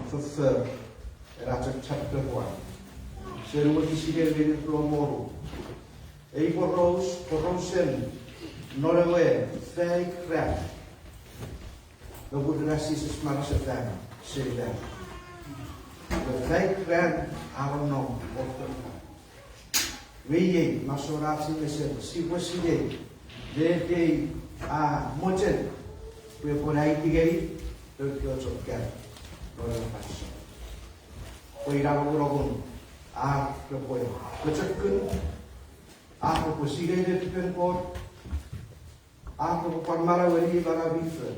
fulfill at chapter 1. Se rua ki sire vere pro moro. Ei porosen norewe fai crap. No would racism smash of them, say that. The fai crap I don't know what the we masorati se si poside de a mochen we por ahí tigeri to kyo ker no la paso poi ra rogun a que poi ko chakun a ko poside de pen por a ko por mara wari bara bife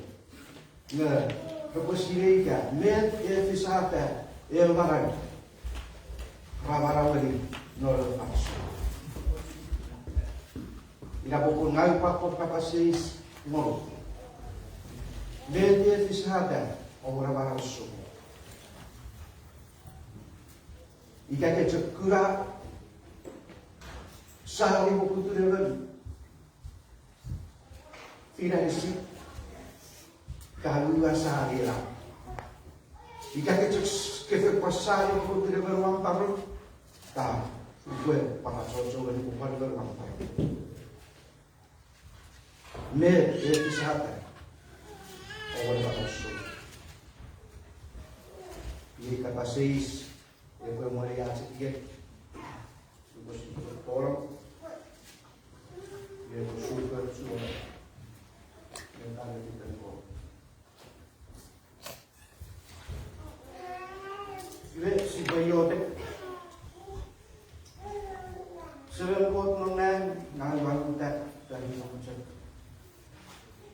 ne ko poside ka me e fisata e mara ra wari no la paso ira poko ngai papo papasis moro Vede fisata ora barasso ika ke chakura sali mo kuturevan finalisi kalua salira ika ke fe pasali mo kuturevan wan paro ta fue para soso ni ko par ver wan paro me fisata ora barasso e capaceis e poi moriate che questo poro e super su nel di tempo si vogliote se lo non è non valuta per il concetto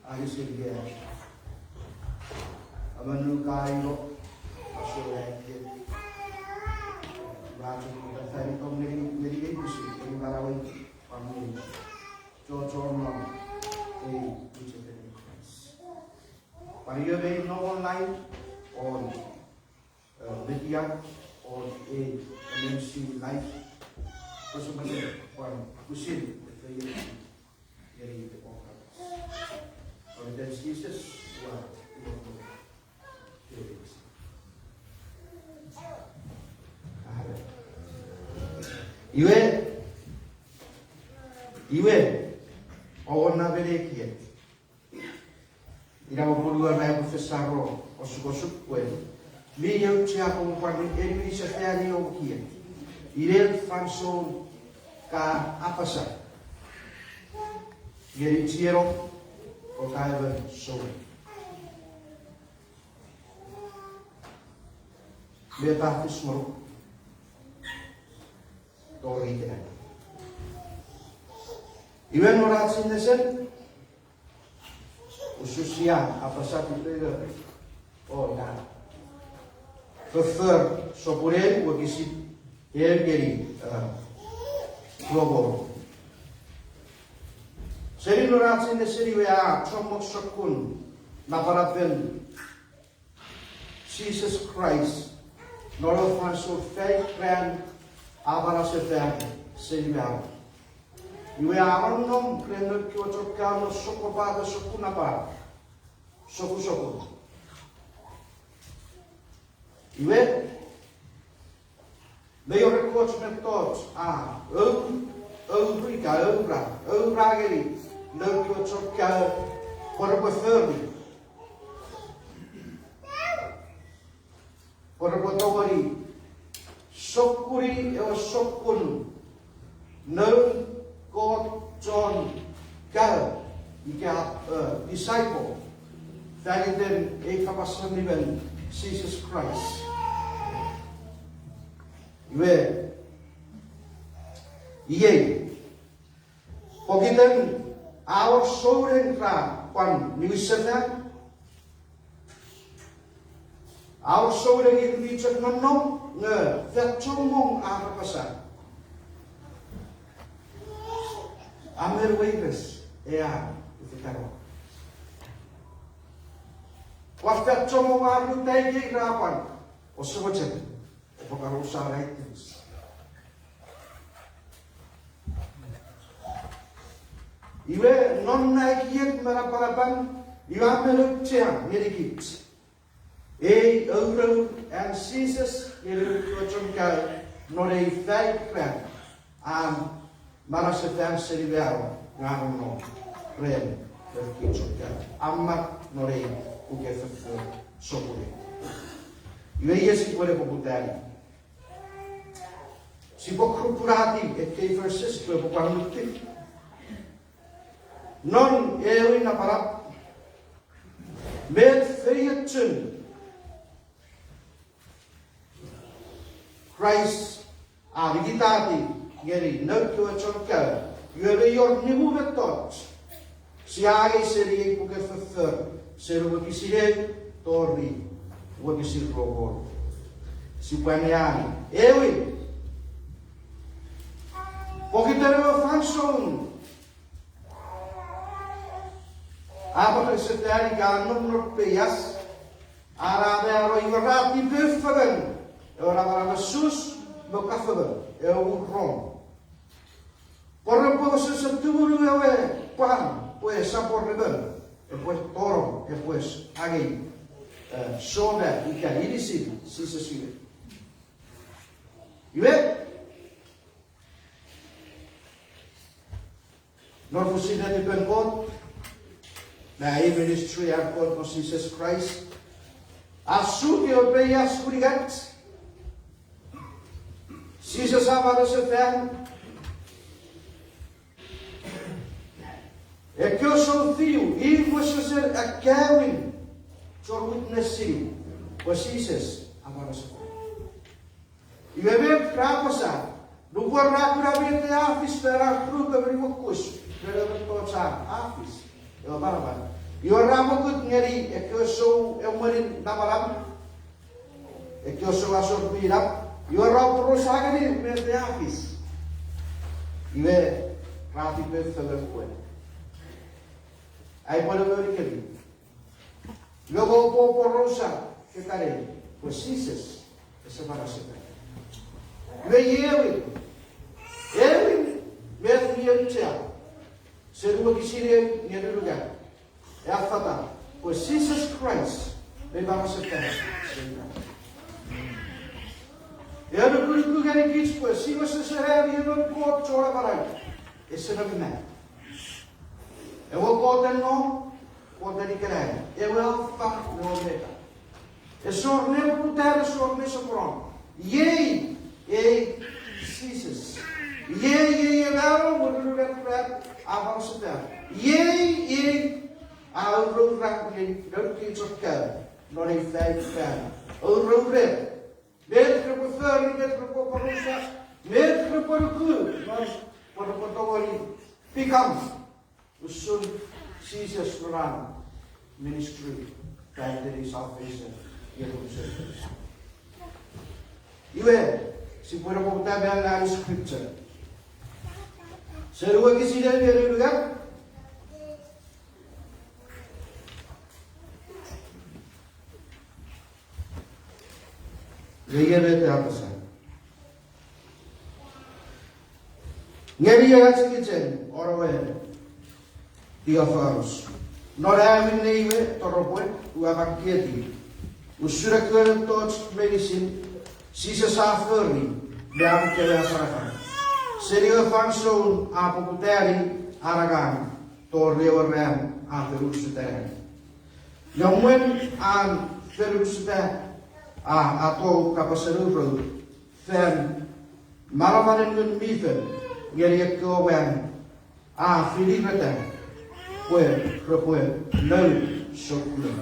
anche se amanu kairo asoleke raju tafari tom neri kusi ini barawi pamu jojono kuche teni pariyo be no online on media on MMC live kusu mase on kusin yeri the podcast on the Jesus Iwe ona berekie ira opurua na professaro osukosukwe mi eu tia com quando ele se fere o que ele fanso ka apasa ele tiro o caiva sobre Beta smoro torite. Iwen oratsin desen ususia apa satu itu oh nah prefer sopure wakisi geri global seri oratsin desen iwa chomok sokun na parapen Jesus Christ Nolo fanso fei kren abara se fer silver. Iwe aronom kreno kyo chokano sokopada sokuna ba. Soku. Iwe Leo records met tots obra geri no kyo chokano por preferri Ora potowari sokuri e sokun no God John go disciple that in them e kapasaniben Jesus Christ Iye pokiten our soren kra pan niwisana Our soul in the church no that chomong apasa. Amer waves ea ifitaro. Was that chomong aru tege grapan o sochen o pakaro sa writings. Iwe non naik yet maraparapan iwa meluk tia medikit. E euro en Jesus hiru tuachonka nore fai kran am marasa fan serivel ngano no ren verkichonka amma nore uke fefe sopure. Iwe yesi puede poputari. Si pokrukurati et kei verses kwe popanuti. Non ewi na parap met feyetun Christ vigitati ngeri nautua chonka yore yor nimu vetot si age seri puke fefer seru wakisire tori wakisir rogor si paniani ewi pokitero fanson apa kesetari ganum norpeyas arabe aro igorati beferen orang sus bekafel rom por poco se tuvo pan pues sapor rebel pues toro pues agi soda y que ahí sí se sigue y ve no fusina de God na ministry of God Jesus Christ asuki obeyas kurigat Jesus amado se fan e que eu sou filho e você ser a Kevin for witnessing was Jesus amado se fan e bebe praposa no guarda para te afis para fruta para o cus para o tocha afis eu barba e o ramo que ngeri e que eu sou eu marin na malam e que eu sou a sorpira e o ramo prosagani me te afis e rati pe feler coel aí pode ver que logo por rosa que tarei pues Jesus essa para ser ele mesmo ia ser uma que seria em lugar é a fatal pois Jesus Christ me vamos a ter eu não pude lugar em que pois se você será eu não pode chorar para esse não é eu vou poder não poder querer eu vou fazer não é é só nem poder só mesmo pronto e Jesus ye vero mururet avanço dela ye ao rak ni don't chokka non é feio o rouret metro por fora metro por parusa metro por cu nós por potori ficamos o sun Jesus run ministry that is salvation si puedo contar bien la escritura. ¿Seguro que si le viene el lugar? Leia te a pasar. Ngeri ya chikichen orwe Theophilus. Nora mineiwe toropoe uavakieti. Usura keren tots medicine Sisa safari dan kaya farakan. Serio fanson apokuteri aragan torreo rem a ferusuteri. Yamen an ferusuteri a ato kapaseruro fen malamanen nun mifen ngeriak kowen a filibete kwe kwe no sokle.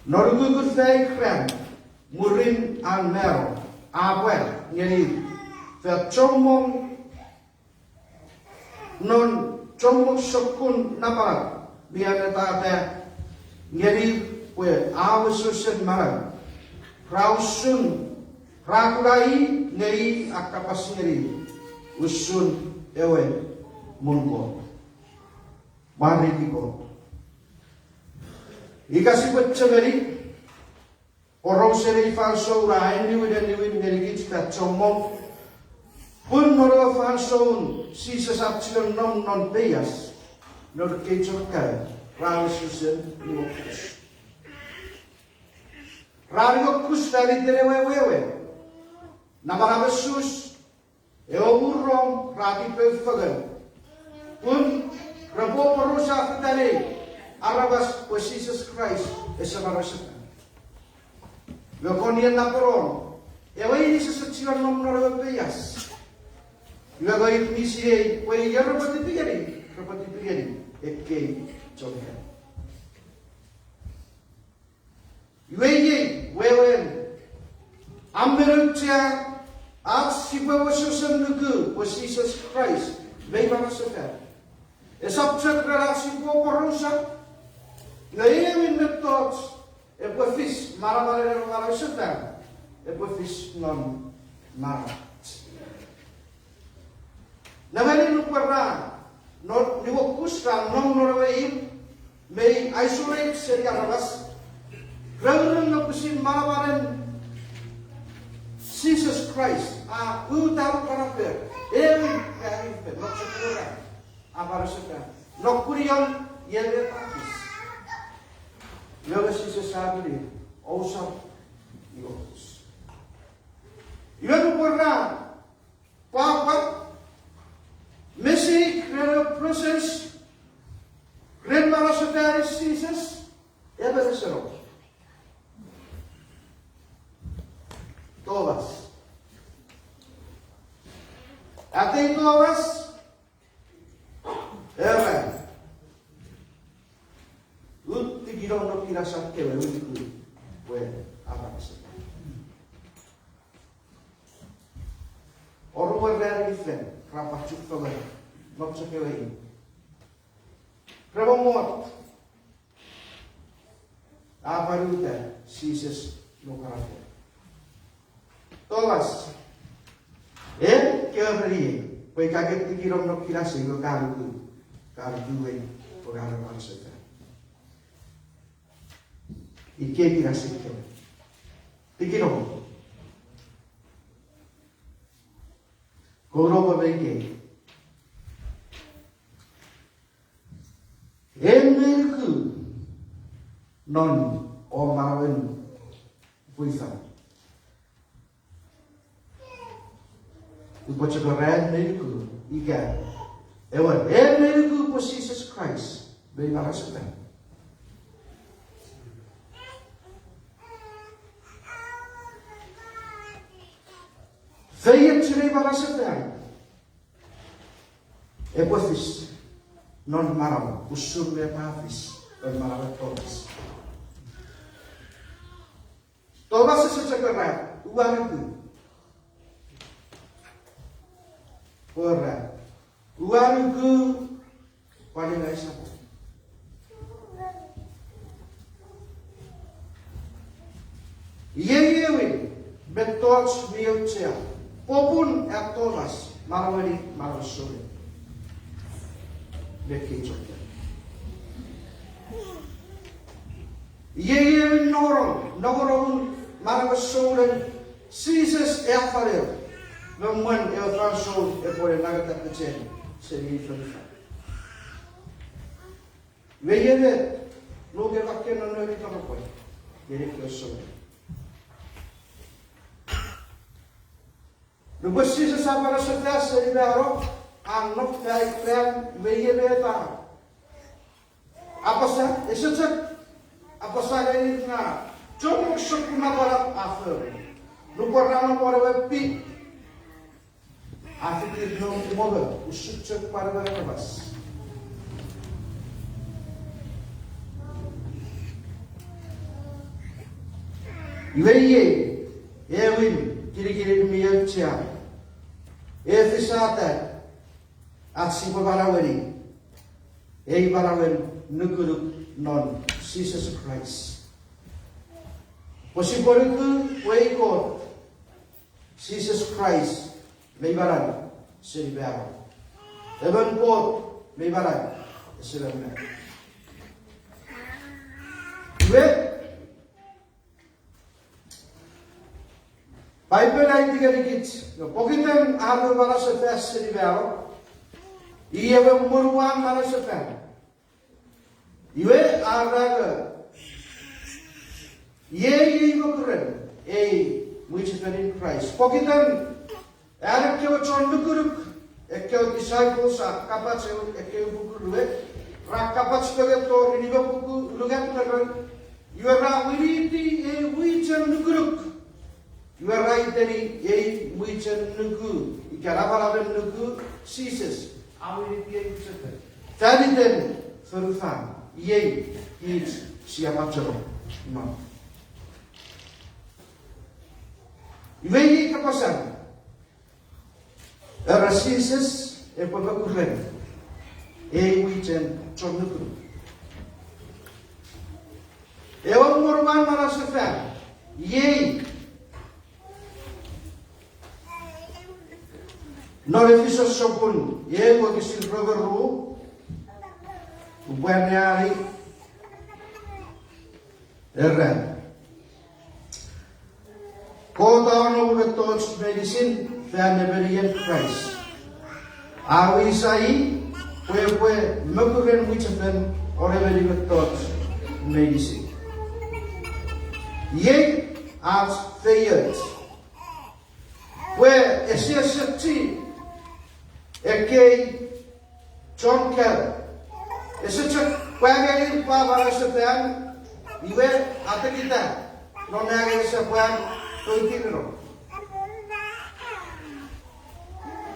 Norugu fei krem murin an mero abuel ngeri fer chomong non chomong sokun naparat biar tate ngeri we awsusen marang rausun rakulai ngeri akapas ngeri usun ewe mungo mariko ikasi bechagari Orang seri falso rain niwin dan niwin ngerigit kat comong pun noro falso si sesapsilan non peyas nor kecok kai ralisusen niwokos Rario kustali wewe. Namara besus. Eo burrong rati pefagan. Pun rabo perusa kitane. Arabas was Jesus Christ esamarasata. Lokonian naporon. Ewa ini sesuatu nom nora beyas. Juga gaya misi, wei ya rapati pigari, ekki coba. Wewen, amberutia, as siapa wasusan nuku, was Jesus Christ, wei mana sefer. Esabcak relasi poporusa, ngayemin metods, epofis mara sefer, epofis non mara. Nangani nuparna, not niwokusra non norweim, may isolate seriaras. Rather than pusin marabaran Jesus Christ, utar paraper, every carifet, not secura, abarasaka, not kurion, yellow tapis. Yoga Jesus Sabri, also yours. You have to put down, Papa. Messi, creative process, great Marasotaris Jesus, ever so. Todas. Até todas, ever. Utti girono pirasa que ve utti puede avanzar. Orang berdarah rapat cukup baik, nak cakap lagi. Berapa muat? Apa itu? Jesus nukarate. Tolas, kaya beri, kau kaget dikirim nak kira sehingga karu ini, orang bangsa. Ike kira sehingga, dikirim. Koro bagai Emelku non omawen puisa. Upacara keren melku ika. Ewan emelku po Jesus Christ beri marasatan. Saya curi marasatan. Epofis non maram usur le pafis dan maram tolas. Tolas sesecara uang itu. Ora uang itu paling aisyah. Yewe betots miucia. Popun tolas maramani marasuri. Bekecoke. Yewe norong marasuri Jesus erfarer. Namun erfarsol boleh naga terkecil seri felifa. Yewe loge pakai nono itu apa? Jadi kesol. Lepas Jesus apa rasanya seri baru, anak baik dan yewe tak. Apa sah? Esok apa sah ini na? Cuma sempurna barat akhir. Lupa nama para wepi. Akhir nom moga usut cek para wepas. Iweye, Ewin, kiri-kiri miyakcia. Efisata, aksi barawari. Barawen nuguruk non Jesus Christ. Posiboriku weikot Jesus Christ may baran siribaro. Evan pot may baran siribaro. Bible ay tiga-dikit. Pokitan ano para sa fest siribaro. Iye muruan para sa fest. Iwe araga. Ye mukren, which is in Christ. Pokitan, Arakyo Chon Lukuruk, Ekyo disciples, Kapats, Ekyo Bukurue, Rakapats Togato, Rivabuku, Lugan, you are right, we need the which and Lukuruk. You are right, Denny, which and Nuku, Ikarabalavan Nuku, ceases. I will be able to say. Taditen, Furufan, ye, eats, Siamacharo. No. Iwei kapasan. Rasises e pagakuren. Wichen chornuku. Ewan morman marasafan. Ye. Norefisos sopun. Ye wakisil rogaru. Ubuanyari. Erran. Go down over the thoughts medicine, family and Christ. Awi sai, pue mukuren which of them or ever with thoughts medicine. Ye as fayers. Where a CST, a K. John Kell, a such a quaggy power as a fan, you were at the guitar, no matter as a plan.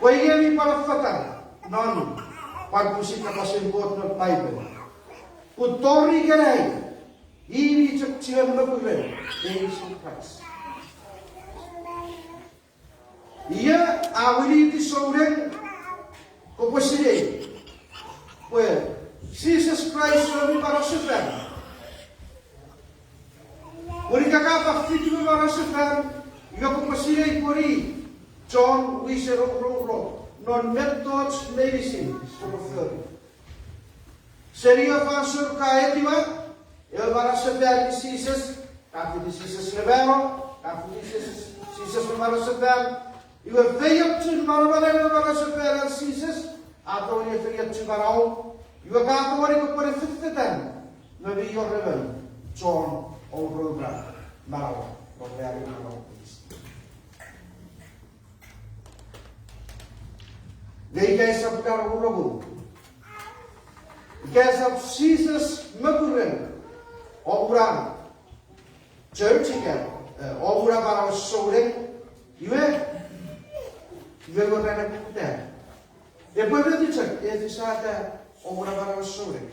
Wayemi para fatal, non, pagpusin ka pasimbot ng Bible. Putori ka na ini siya mabulan, Jesus Christ. Ia awili ti soren ko posire. Well, Jesus Christ sobi para sufan. Uri kakapa fiti mo para sufan, iga ko posire pori. John Wisher non methods medicine for Seria fasur kaetima, el para sufan diseases, kafi diseases levero, kafi diseases para sufan. You have failed to Maravan Caesars, after you failed to Marau, you have got to worry for a fifth time. Maybe your rebel, John O'Rourke, Marau, or very Marau. They guys have got a Urugu. Guys of Caesars Maguren, Obra, Church again, Obra Barrow Soden, you have. Velo rana puta. E poi vedi c'è è fissata una barra sole.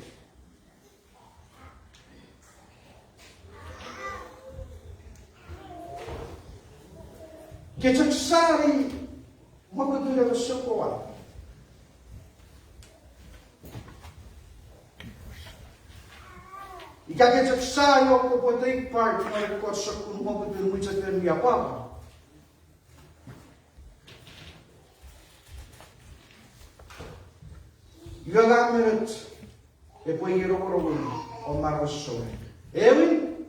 Che c'è sai ma che deve sopra. I che c'è sai o che può take part nel corso con un po' di luce per mia papà. Yoga minute, e poi io o marosone. Ewin,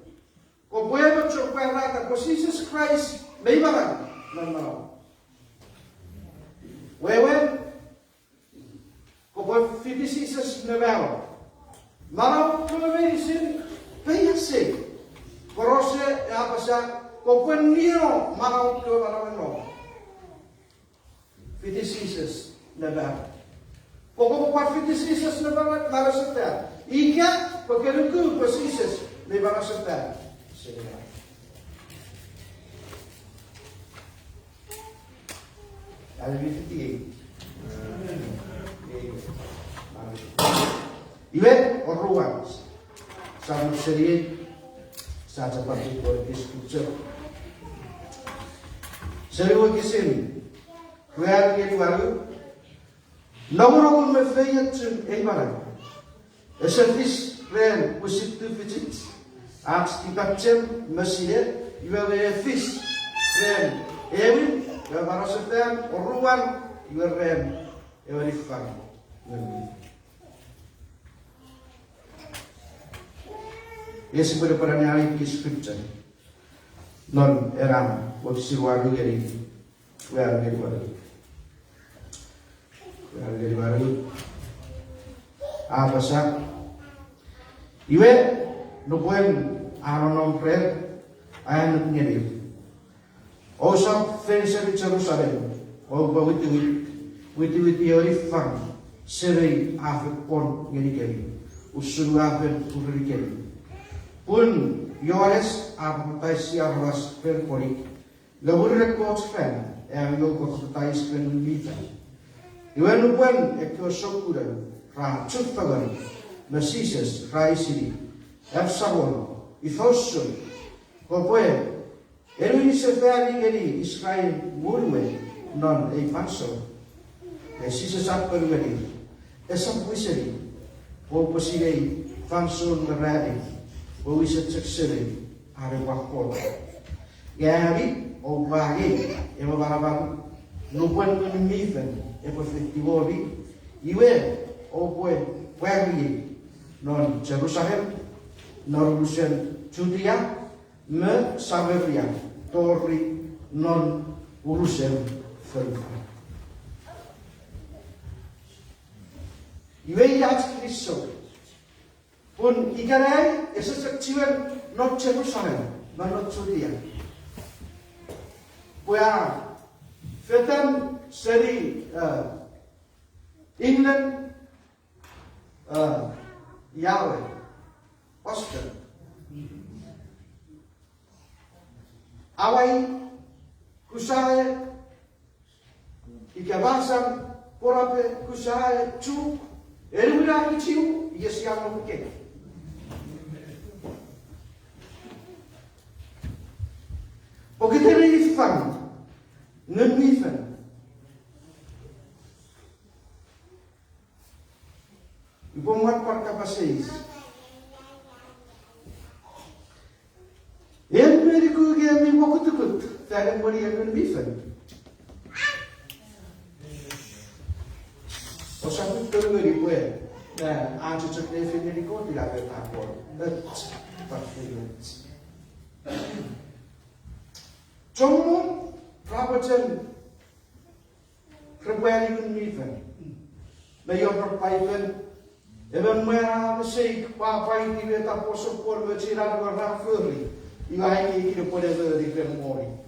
con pueblo chocolate, con Jesus Christ, me iban, no. Wewen, con pueblo Jesus nevero. Marau, come medicine, payase. Corose e apasa, con pueblo nino, marau, come marau no. Jesus nevero. Como para Jesus não vai aceitar. E que porque não culpa Jesus não vai aceitar. Aliviti. Iwe oruan. Sama serie saja pakai por scripture. Serio que sim. Real que baru. Naurong me fayat en maran. Esentis ren positive visit. Aks tipacem mesir. You have a fish ren. Ewin. You have a rasatan or ruan. You have ren. Every fun. Yes, pada hari ini scripture. Non eram. Waktu siruaru geri. Well, geri baru. Dari baru apa sah? Iwe, no pueden anonom prayer, ayan ngeri. O sa fensa di Jerusalem, o ba witi orifang serei afe pon ngeri. Usuru afe urri ngeri. Pun Johannes apatai siarlas perpolik. Lawurre coach fan, yo kotai spen mita. Iwan upan ekyo sokura ra chutpagan masises raisiri. Absabon ifosun kopoe Erwin sefari ngeri Israel murme non e panso. Masises apperwedi. Esam wiseri. O posirei fanson meradi. O wiset sekseri are wakot. Gari o bagi e mabalabang nubuan kunimifen e perfettivori iwe o poe wagi non Jerusalem non Judea me Samaria torri non urusen verfa iwe yat Kristo pun ikarai esesakciwen non Jerusalem non Judea where Fetan seri England Yahweh Oscar awai kusae ikabasan porape kusae chu erura kichiu yesiano muke Pokiteri fan Nunmifen. Ipomat parka paseis. Mediku mi mokutukut. Taren bori nunmifen. O saput tergeri pue. Nah, anju cekne mediku tidak bertakor. That's perfect. Jomo Rabatan Prepare you even. May your provider even where I say, Papa, you get a post of poor, but you are not fully. You are making it whatever the grand morning.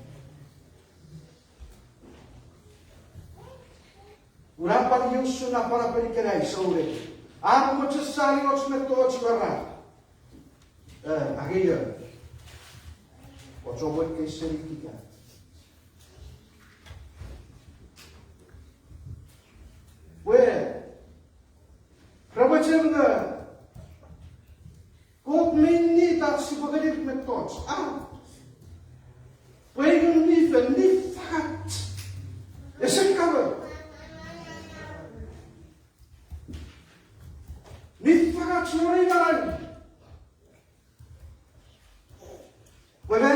Urapan yung suna para perikenay sa ulit. Ano mo sa sali o sa meto o sa Again. What's over case seritika? Where Prabhupada kop minni tak si pagalit metods pwedeng ni fakat esen kabar ni fakat surinan wala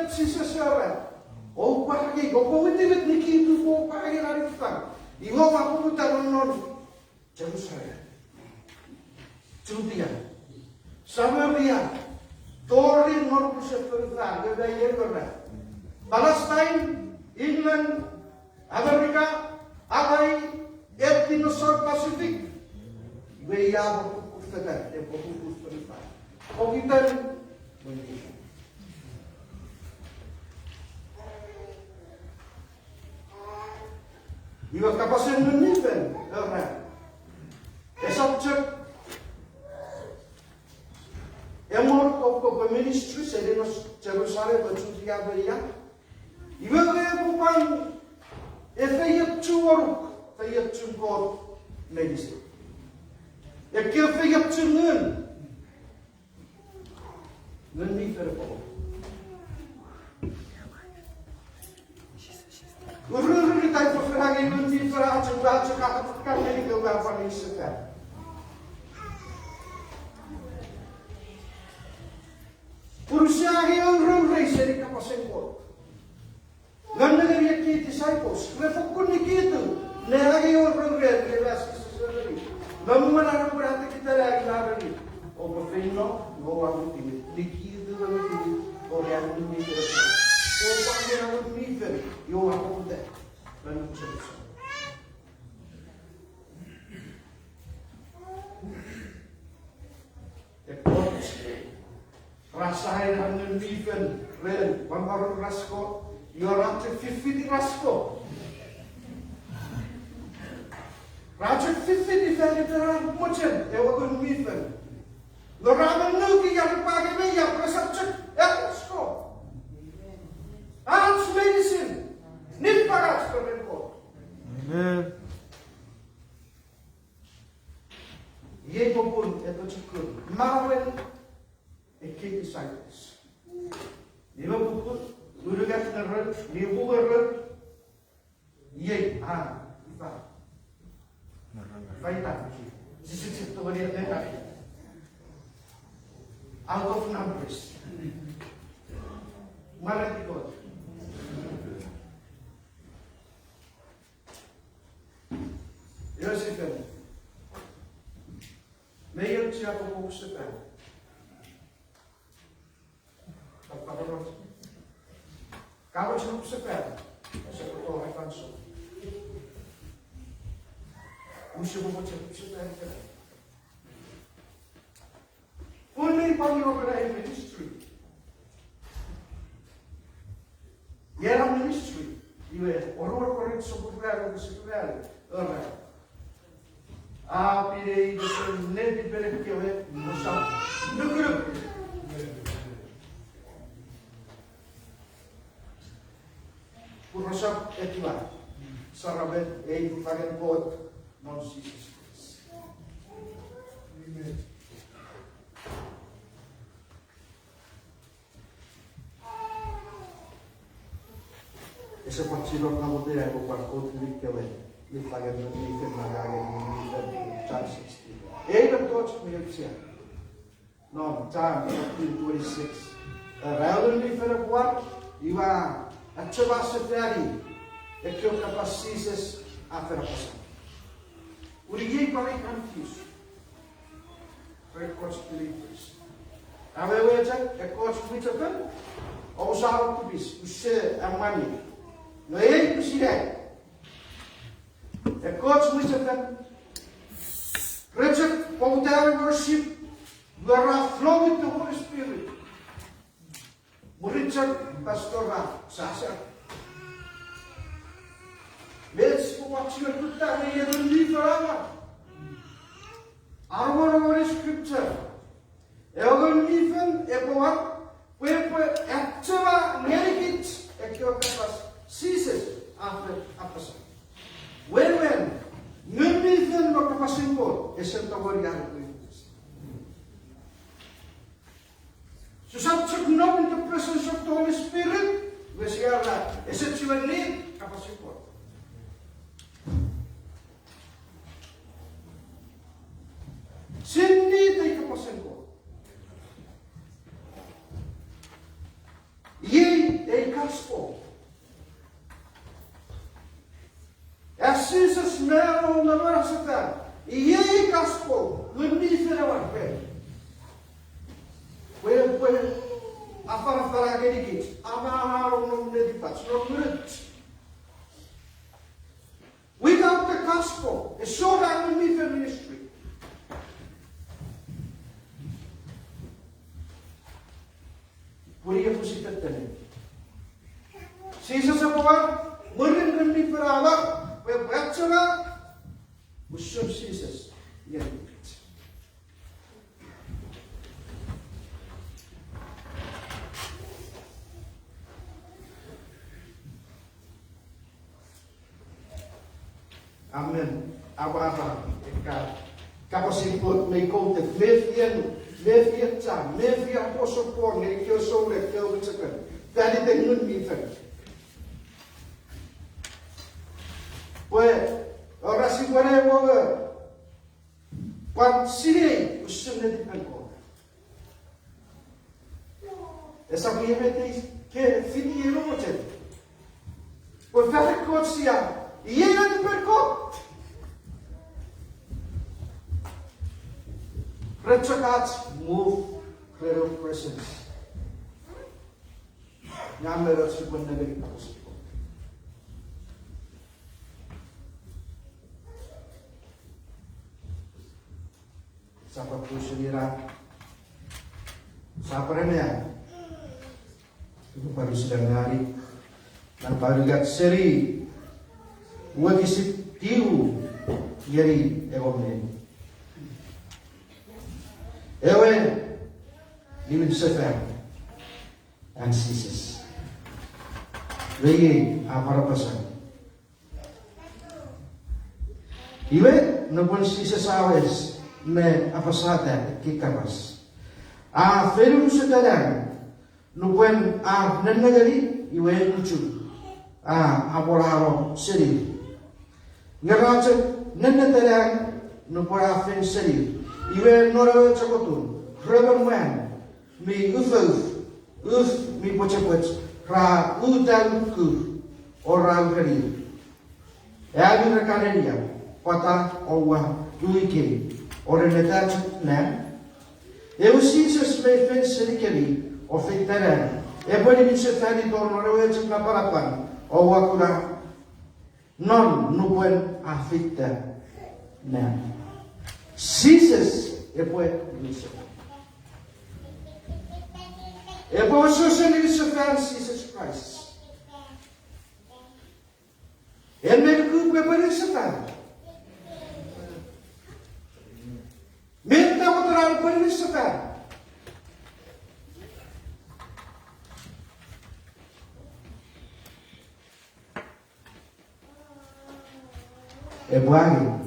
si sasara o pagi gopawit ni kintu ko pagi narifan Iwo mapupunta non Jerusalem, Judea, Samaria, Torin non Kuseferta, Gadayergora, Palestine, England, Amerika, Hawaii, Etinosor Pacific. Weya berkukutan, berkukutan. Kogitan, Iwa kapasen nuniven, ora. Esapcek. Emor ko ministry sedenos Jerusalem Judea beria. Iwa bukan efeyet chuoruk, feyet chungor medis. Ekke feyet chungun. Nuniven ko. Guru kita berfirman nanti para coba cakap ini juga paling sekar. Purusia yang rumai seri kapasengkot. Ganda dari kita disciples, refukun nikitu. Lagi yang rumai lepas sesuatu. Namun ada berarti kita lagi lari. O perfino, bawa bukti. Nikitu bawa bukti. Orang ini terus. O panggil nifer, yo aku udah, lalu selesai. Ekor, rasain angin nifer, Ren, Wamaru Rasko, you're up to 50 Rasko. Roger 50 defended the Muchin, they were good Miffen. The Raman Nuki Yapagame Yaprasach, Yasko. Arts medicine, Niparas for report. Amen. Ye popun etochukun, Marwen, a key disciples. Never put, Urugat the road, Nibu road, ye, Vaita, this is the story of the out of numbers. Malaki God. Joseph, Mayor Chiapo Mustafa. Kawat sa Mustafa. Sa totoo ay panso. Gusto mo sa Mustafa. Only Panginoon ministry. Yan ministry. Iwe, orang korek sebulan ke sebulan. Orang. Api itu nanti balik kewe musam. Nukruk. Purusap etiwa. Sarabet pakai pot non sisis. Ese pachilo na bote ay bukan kot likewe. Lifagan na lifen na gagen ni John 16. The torch me here. No, John 26. Around the lifen of what? Iwa at Chabasatari. The kill capacities after a person. Would you get very confused? Very coach believers. However, a coach with a pen. Also, to be share and money. No é impossível. É coach with a Richard Paul worship, we are flowing with the Holy Spirit. Richard Pastora Sasa. Let's watch your good time and you leave forever. I want to read scripture. Ever even ever where actually make it at your campus. Ceases after apostle. When nothing but passing por is the word so subject not in the presence of the Holy Spirit, we say that essentially a passing por. Sin need take a passing por. Ye a gospel. As Jesus now on the Marasata, ye gospel will be for our faith. When after Faragate, Amaro Nedipats, not rich. Without the gospel, a short and will be for ministry. What do you put it then? Jesus of what? Murin will be for our. Where Bachelor was show Jesus. Yeah. Amen. Ababa. Kapasipot may conte. Levian Chan. Levian Apostle Paul. Lekyo so lekyo witsakan. Dali the nun mifen. Where ora si pare woga quan sire usune di penko esa biemete che fini rote poi fare corsia ieri di penko God's move prayer presence nyamera si kwenda ngari posi Sapa pusulira, sapa remea, baru sedang hari dan parigat seri wagi sitiu yeri egomne ewe limin sefer and ceases reye aparapasan iwe nupun ceases awes me apasata kikamas a feru sedang nupun a nenagari iwe kucu a aboraro seri ngaracha nenatara nupura fen seri iwe norawe chakotun hraban wan mi uf mi pochapot ra udan ku ora gari ya ni rakaneria pata owa duike ora netat na eu Jesus me fen seri keri o fitara e pode mi se fani por norawe chakna parapan owa kura non nubuen afita na Jesus e poi dice e poi sono Jesus Christ e merku pe pare sata menta motoral pare sata e buoni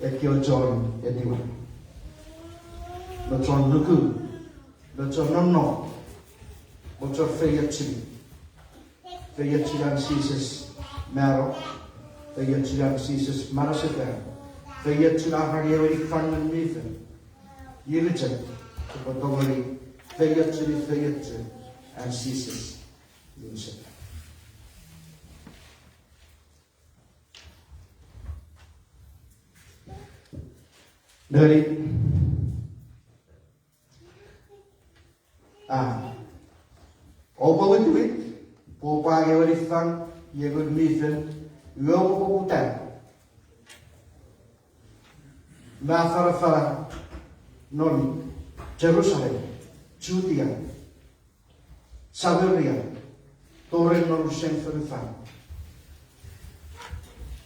e che ho John e di lo John nuku lo John no lo John feyachi dan Jesus maro feyachi dan Jesus maraseta feyachi dan hari ewi fangan mifen yirichen to botogori feyachi and Jesus yuseta dari opo wit po pagi warifang yegod mifen yogo poputan ma fara non Jerusalem Judea Samaria torre non sen farfan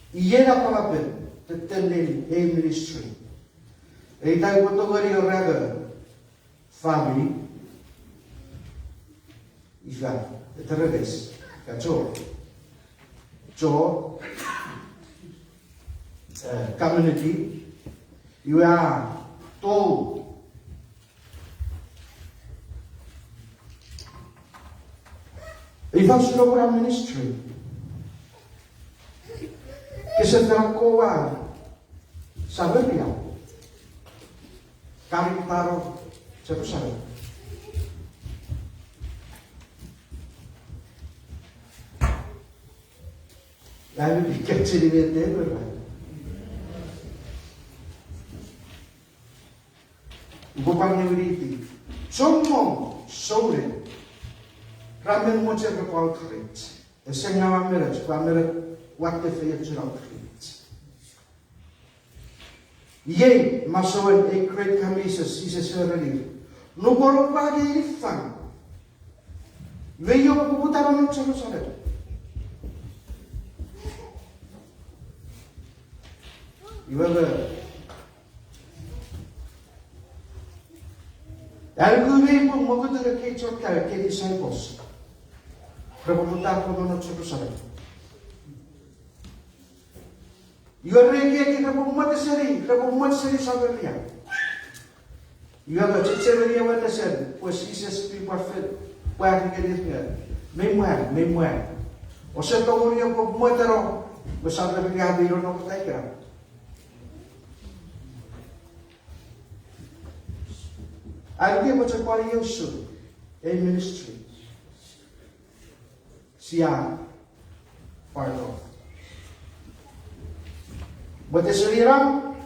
iera palapen tetendin a ministry e dai potogari oraga family ifa eteredes kacho community you are told ifa sudah ministry kesetaraan kowa Samaria kami taruh Jerusalem. Lalu dikecil di mana? Bukan newiti. Semua sore. Ramen macam berkuat kerja. Esengah merah, waktu saya cerah kerja. Ye masoen e great camisa si se serali. No boro pagi ifan. Veio puputar no Jerusalem. Iwala. Alguém por modo de que chocar que discípulos. Para puputar no Jerusalem. You are ready to promote seri Samaria. You have a Samaria what I said, was Jesus people fit, where to get it here. Meanwhile. O se to uri ko motero, was Samaria be no take her. I give what a quality a ministry. Sia part of. Buat seliram,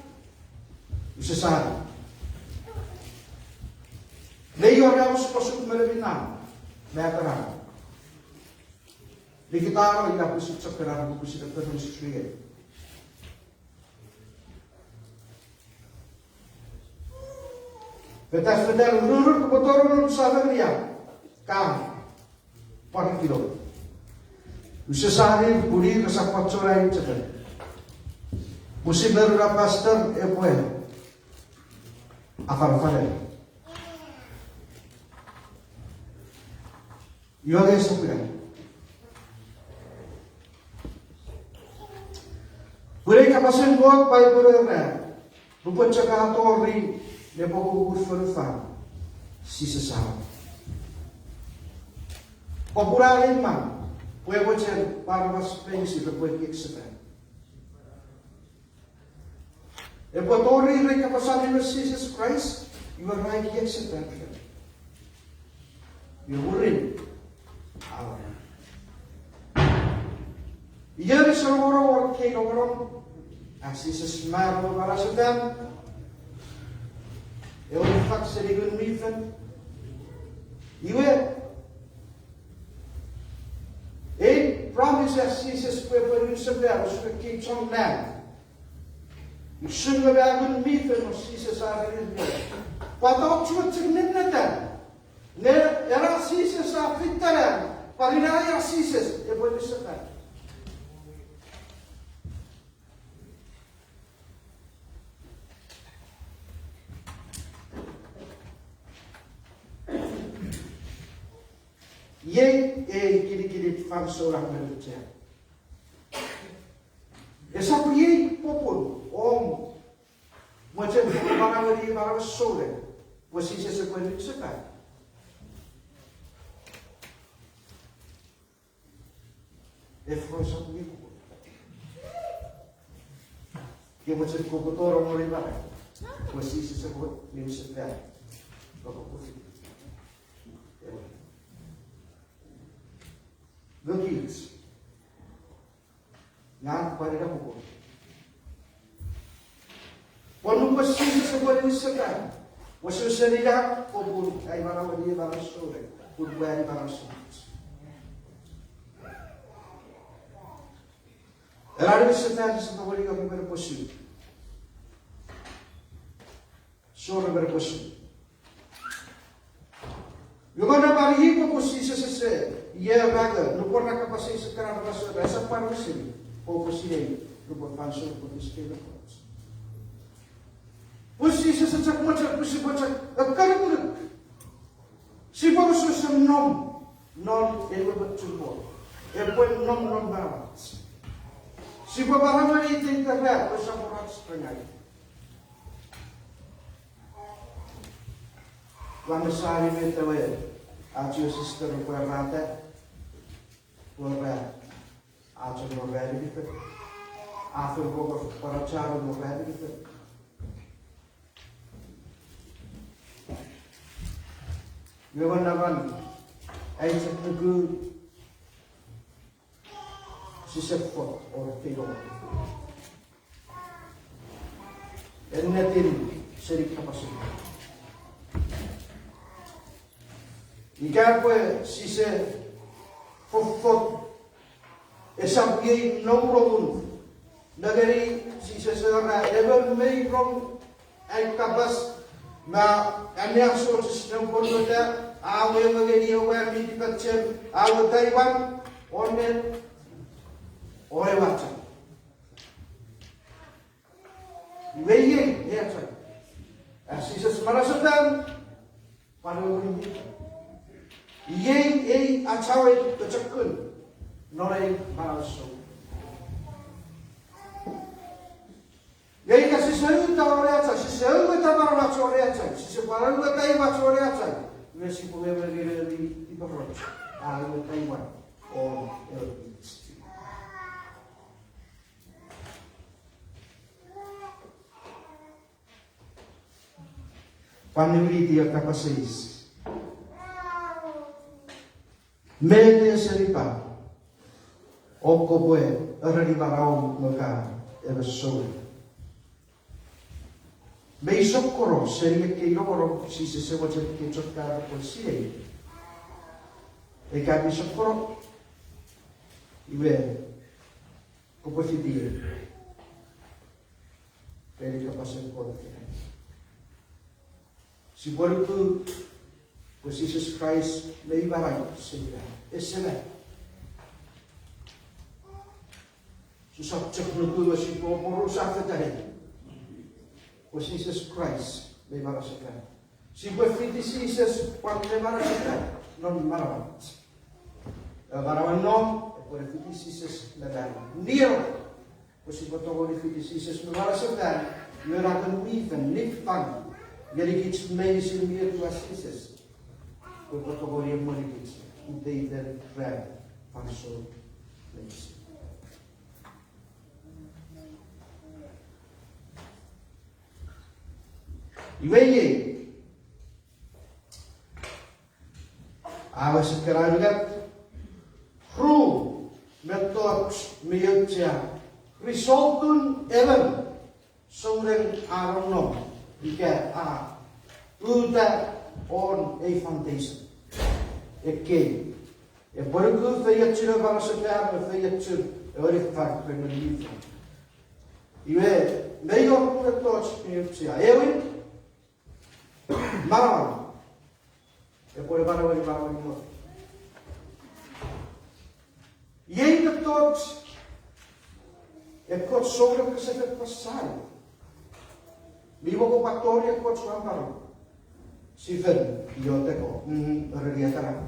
usesari. Leio harus posuk melebina, meteran. Di kita ila pusuk sekarang buku sudah terus sekali. Petas pedal rurut kebetulan rurut sahabat dia. Kang. Pakai kilo. Usasari budi kesapot corai cekat. Musim baru pastor epoel. Afar-afar. Yoga sepian. Boleh kapasin buat pai berada. Rupa cakap tori lepas gugur berfan si sesama. Popular imam, boleh bocor para mas pensi lepas keksetan. Lepas tori mereka kapasin Jesus Christ, you are right keksetan. You worry. Ia ni seorang orang kaya orang asli sesmar para sedang. Eu fac serigun mifen. Iwe. Promise asli sespe perin sebelah usut kaya chong nam. Isun lebagun mifen asli sesari ni. Patau cuat cermin nada. Ne era asli sesafitaran. Parinaya asli ses. Ia boleh sekat. Ye kiri-kiri fang seorang manusia. Esapu ye popon om macam barang sore posisi seperti sekarang. Efro sapu ye popon. Dia macam kotor orang orang posisi seperti sekarang. Bapak posisi. Gagis. Yang pada dah pukul. Walau posisi seperti sekarang, walau sedia pukul ay barang dia barang sore, pukul beri barang sore. Lalu setelah seperti kami berposisi, sore berposisi. Juga ada bari posisi sesuai. Ia baga, lupa nak kapasai sekarang rasa rasa panas ini. Posisi lupa pansel posisi ini. Posisi sejak macam posisi macam kalau pun si baru susah nom betul. Pun nom barat. Si baru hari itu terlihat bersama orang setengah. Lama sehari mentawai. Ajo sister lupa rata. Lupa, aja lupa gitu. After lupa para cara lupa gitu. Gawan-gawan, ay setuju si sepot or tigo. Dan natin seri kapasitas. Ika pues si se fofot esampi nomorun nagari si se serana even may from ay kabas na anyaso sa nomorunda awe magani awe mi dipatchen awe Taiwan onen ore wacha weye yacha si se smarasatam panulun Ye acawe kecekun norai maraso. Ye kasih seru tawareaca, si seru tawareaca tawareaca, si separu tawareaca tawareaca. Nasi punya berdiri di bawah. Alu Taiwan or LPC. Panuri dia kapasitas. Mede seripa o koboe raribarao maka evasoi mei socorro seria che loro si se voce che cercare por si e capi socorro iwe come si dire per il capace por Si vuelvo, pues Jesus Christ me iba a seguir. Ese es. Sus objetos si por usar pues Jesus Christ me iba a seguir. Si fue Jesus cuando me iba a seguir, no me iba a seguir. Para no, por Jesus me da. Niel, pues si fue todo Jesus me iba a seguir, yo era con mi fan. Jadi iets medische meer toe as Jesus. Ook wat oor die moeilijk is. Hoe die daar krijg van zo'n mensen. Weet je, was het kruidelijk, groen met tot meeltje, resulten even, zouden Aaron Jika uda on a foundation. Again, a burger for your children, a for your children, a very fact when you leave. You may not put a torch in your chair. Ewin, Marawan, a boy Marawan. Yea, the torch, a court so represented for silence. Vivo con Pactoria con su amparo. Si ven, yo tengo, realidad.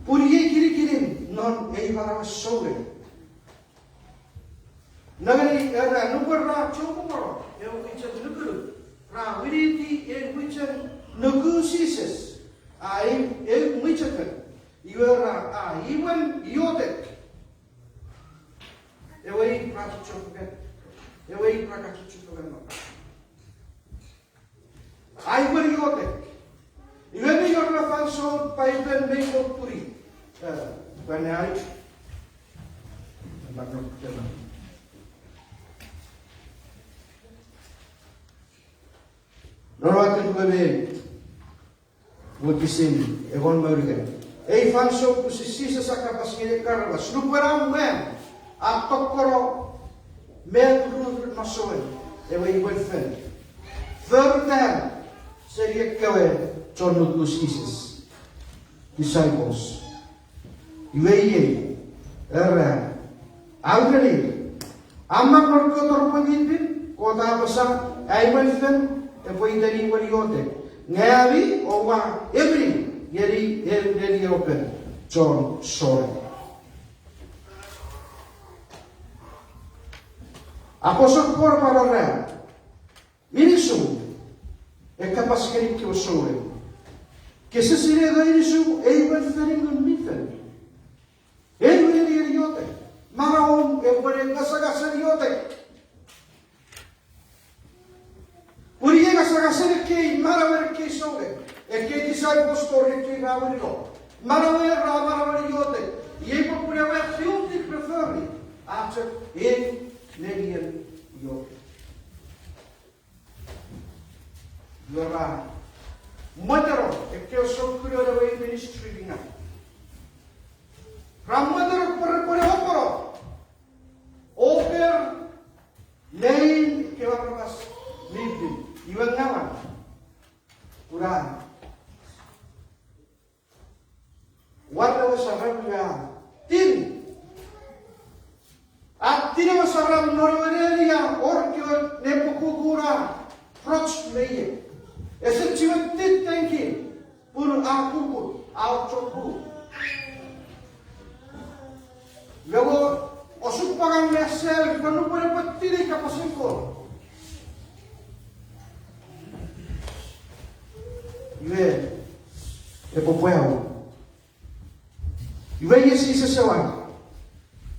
Puri kiri non e para sobre. Nagari era no perra choco paro. Eu vicha nuguru. Ra wiriti e vicha nugusises. Ai e vicha kan. Iwera a iwan yotek. Ewei prachuchukan. Ewei prakachuchukan. Ai wer yotek. Iwemi yorna falso paiben meko puri. Banai. Bagno tema. Norwaken bebe. Wotisin egon maurigan. Ei falso pusisi sa kapasine karwas. Luperam mem. A tokoro metrur masoen. Ewei wen. Third seria kawe chonu Jesus. Disciples. Iwei era already amma korkotor pagipin kota basa ai wen e foi dari wariote. Ngavi owa every yeri open John sorry. Apostol Paul parla Inisu e capaskeri que o soe. Que se sire da Inisu e iban feringun mifen. Elu yeri yote. Maraon e pone gasa yote. Uriye gasa ke marawer ke soe. E ke disciples story ke rawero. Marawer yote. Ye po pune wa fiuti preferi. After Nerian yo. Lora. Madaro, e che ho soccorso da voi ministri di nato. Ramadaro per opero. Oper nein che va pas libi. Iwan naman. Quran. Warna sarabya tin. At tinama sarab norveria orkio nepokukura proch meye. Ese chivat tit tanki pur akukur auchoku. Luego osupagan mesel cuando puede patire kapasiko. Iwe epopueo. Iwe yesi sesewan.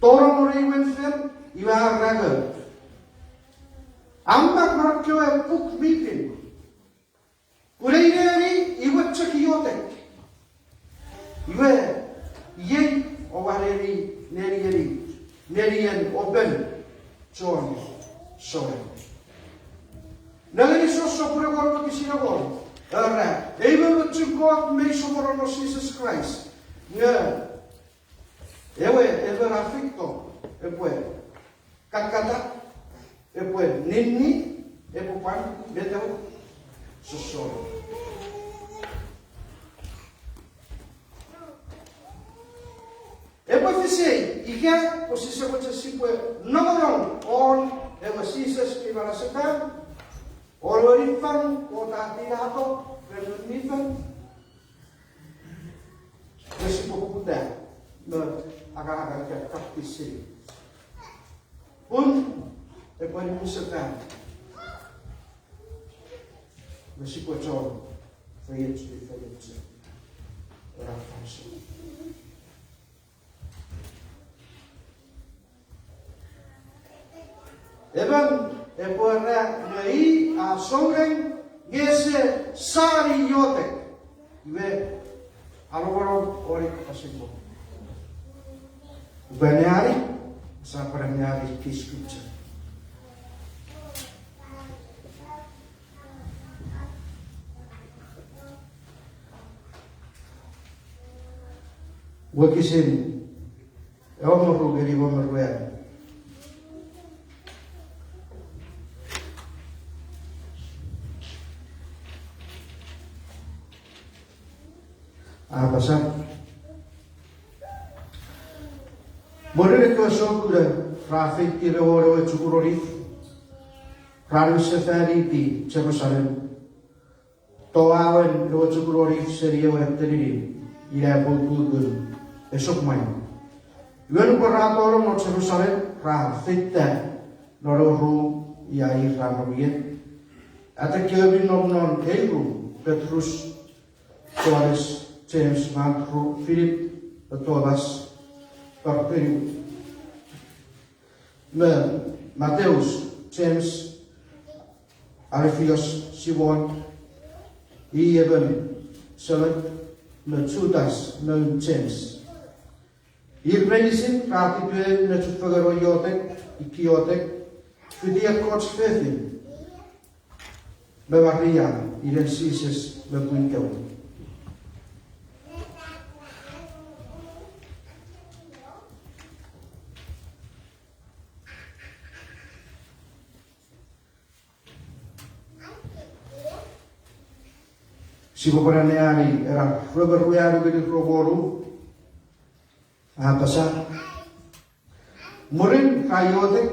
Toro morei wenfer, iwa raga. Amba krakyo e puk mitin. Ureiri iwa chakiyote. Iwe yei owareri nerian open chon sore. Nagari so pregorno kisinagor. Ora, even to God may so for Jesus Christ. Yeah. Ewe afficto, ewe. kakata, e poe nini, e popan, metau, sosoro. E poe fisei, ika, o sisa wacha sipoe, nongonong, on, e wa sisa skivara setan, o lorifan, o tatinato, renunifan, e sipo puputa, me aga-aga ka kapisi. Pun, e poe ni setan, me sipo chon, fayetsu, ora fansu. Evan, e poe rea ngai a songreng, ngese sari yotek, iwe aroro ori kapasiko. Ubaneari, sa paraneari ki scripture. Wakisin, e omoru geri omoru ea. Pasal Morele ko sokura traffic ki ro chukurori Praru safari di Jerusalem to awen ro chukurori serio eteri ila bulgul esok mai Yuan korator no Jerusalem ra fitta no ro ya Israel ata kebin non Hebrew Petrus Torres James, Andrew, Philip, Thomas, Bartholomew, Mateus, James, Alphaeus, Simon, Eben, Select, Judas, James. Ibrenisin, Ratibue, Netufagaro Yotek, Ikiotek, Fidia Coach Fethin, Maria, Irensises, Mabuinkel. Si popolaneari era roberuiaru gedi roboru pasa murin kayote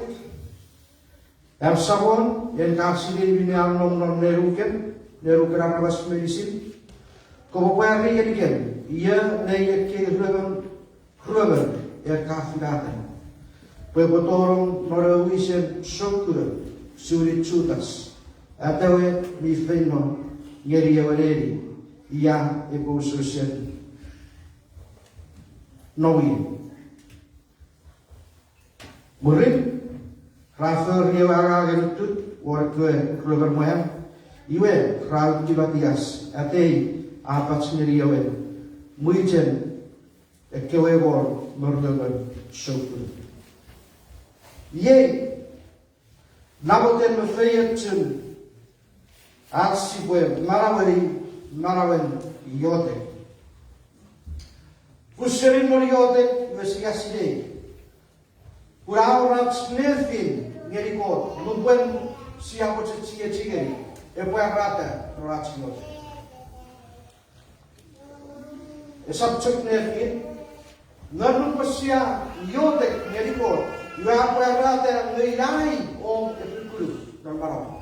sabon en kasili bini amnom non neruken arabas medisin como puede rigen ia nei ke rober kafidatan pues botoron norwisen sokura suri chutas atawe mi feino Ngeri Valeri, ia e Bosusen Nowi. Murid, Rafael Riawaga Genutut, Warkwe, Kluber Moyam, Iwe, Raul Kibatias, Atei, Apats Neriawe, Muichen, e Kewebor, Murdogan, Shokun. Ye, Naboten Mefayetun, Aksi bue marawen yote. Kuserin mori yote investigasi Kurau raks nerfin ngerikot. Nubuen siapa cia cingeri. Epoe rata raks yote. Subject nerfin. Ngernu pasia yote ngerikot. Yua epoe rata ngeilai om epikulu nambarau.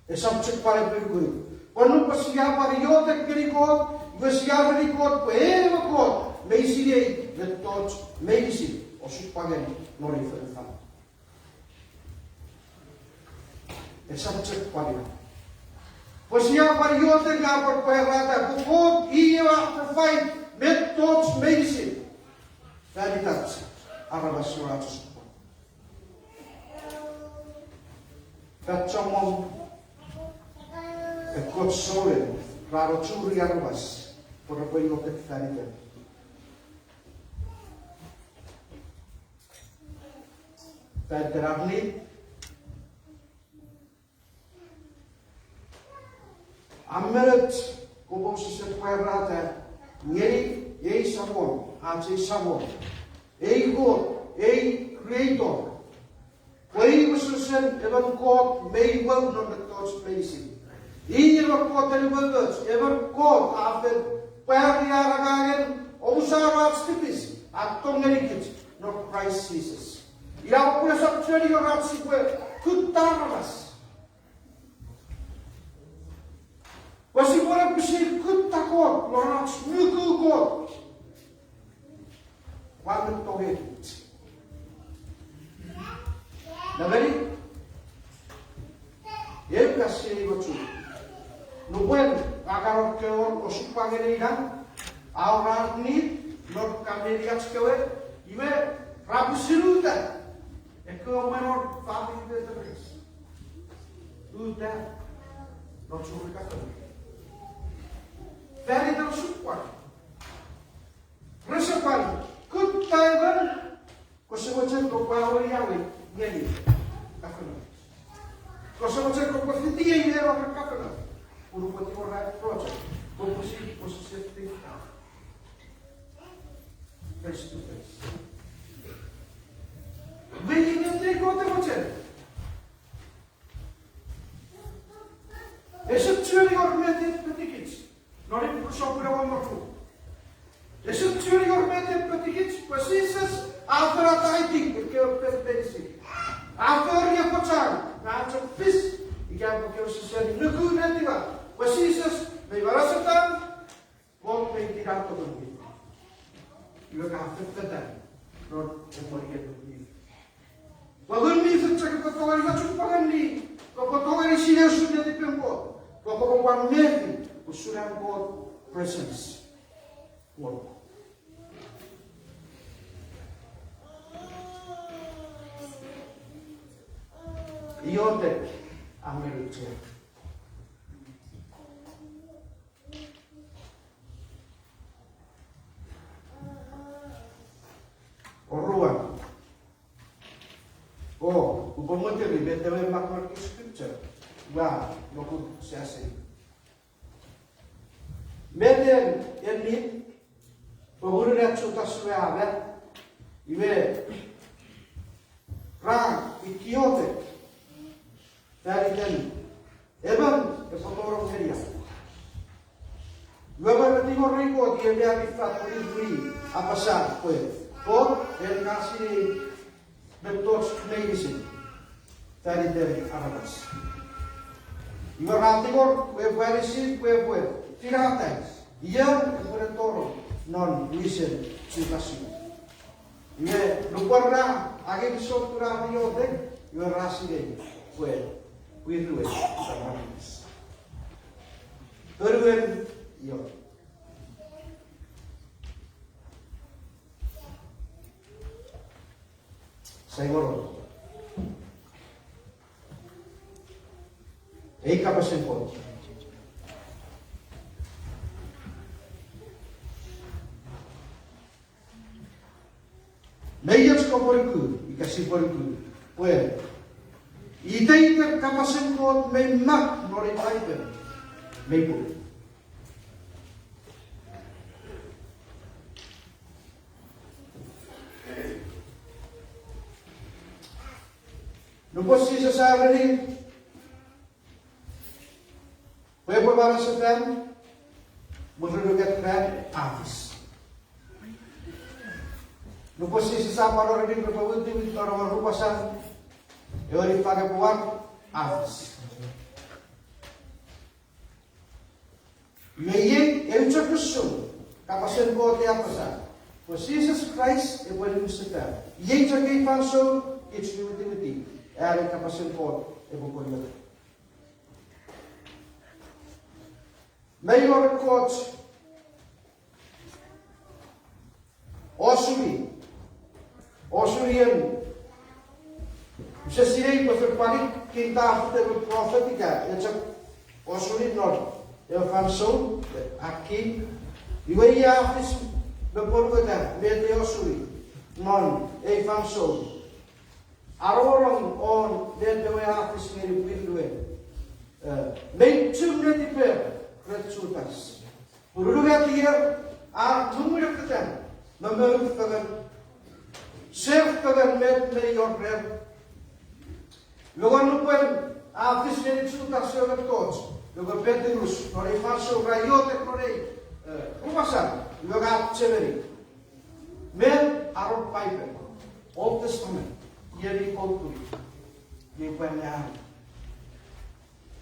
Subject para berguru. Quando passia para yote kerikot, passia kerikot, ele kot, meisire de tots, meisire, o supagen nori ferfa. Subject para. Passia para yote ga por perrata, kot ia perfait met tots meisire. Veritat, arabasuratus. Kacamon e kot sole, raro churi arvas, por apoio no teftarite. Terapni, ameret, como se rata, ngeri, ei sabon, ante sabon, ei go, ei creator. Pwede masusun evan God may well not the God's placing. In evan God and words, evan God after pariaragagen osarat stipis at tongerikit not Christ Jesus. Ia pula sapcheri orat sikwe kutaramas. Wasi pula pisir kutakot lorat nuku God. Wamet togerit. Nagari, eu kasih bacu. Nukwen agar keon osupang ini dan orang ni not kami lihat kewe, iwe rabu siruta. Eko menor family veterans. Udah, not suruh kata. Very tersupang. Resepan, kutaiban, kosewajan kopawal yawe. Ngeli, kakana. Kosa macam kau pasti dia ini orang kakana. Uru pati orang project, posisi tingkat. Face to face. Begini nanti kau tu macam. Esok curi orang mati petikit. Nori bersama orang makhluk. Esok curi orang mati petikit. Posisi after attacking, berkau terbenci. After dia pecah, macam pis, ikan pakai sesuatu nuku nanti lah. Wasisus, mewarasan, kau tidak tahu lagi. Ia kafir tetan, not memorikan lagi. Bagun ni sejak kepotongan macam pangan ni, kepotongan ni sila sudah dipempot, kepotongan mesti usulan God presence, God. Iotek Amerika. Oruan. Oh, upamote ni betewe makna scripture. Wah, loku siasi. Meden ini pemurnian suta suara, iwe rang ikiotek. Dari dan, evan kepotorong seria. Bapak timur riko dia biarifat beri apa sah kue. Kor dan kasih bentuk medicine dari atas. Ibu timur kue berisi kue tidak atas. Ia kepotorong non listen situasi. Ia lupa na agi besok turun dia dek. Ia rasi dek kue. Wiru samanis. Terus yo. Saya ngorong. Kapasin po. Nayas ko po rin ko, ikasi po rin ko. Well, ita kapasin ko may mak norit item. May po. Nung po siya sa akin, pwede po ba sa fan? Maglulugat fan, avis. Nung po siya sa parang rin, napawunti with orang rupasan, ewan pagapuan, avis. Ngayon, yung sa Kristo, kapasin po at apa sa, for Jesus Christ, ewan yung sa fan. Yung sa kay Panso, it's utility. Ewan kapasin po, ewan po yung Mayor Court Osurian bisa sirei berpaling kita profetika ya cak Osuri not ya fanso aki iwaya afis berpolukan mete Osuri non fanso arorong on mete afis ngeri bilwe main chumne diper resultas. Urulugat hier a nummer ketan. Memang Self kagan med your prayer. Luego no pueden hacer insultación de todos. Luego Petrus, no le falso rayote, no le pasa. Luego a Cheveri. Men Aaron Piper, Old Testament, Yeri Otu, Yepanyan.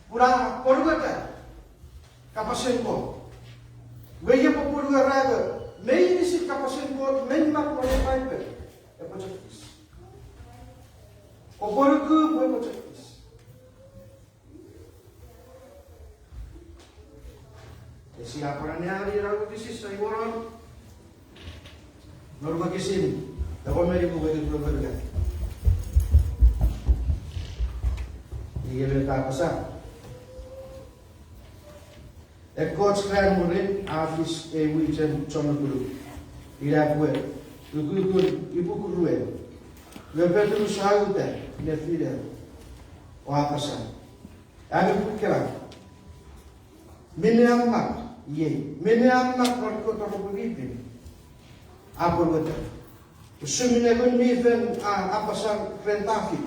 Pura Porgata, Capasenco. Veja para Porga Raga, meio nesse Capasenco, meio na Porga Piper. É para isso. O Porga é para isso. Esse é para near e algo que se sai agora. Norma que sim, da Romero que vai do Verga. E ele está a passar. É que God's plan morrer, afis e wichen chonoguru. Irá poer. O Google e pouco rué. O Pedro saúde, minha filha. O a passar. A me porque Minyamak, ye. Minyamak por que eu vivo. Apa betul? Suminagun miven a pasar rentafi.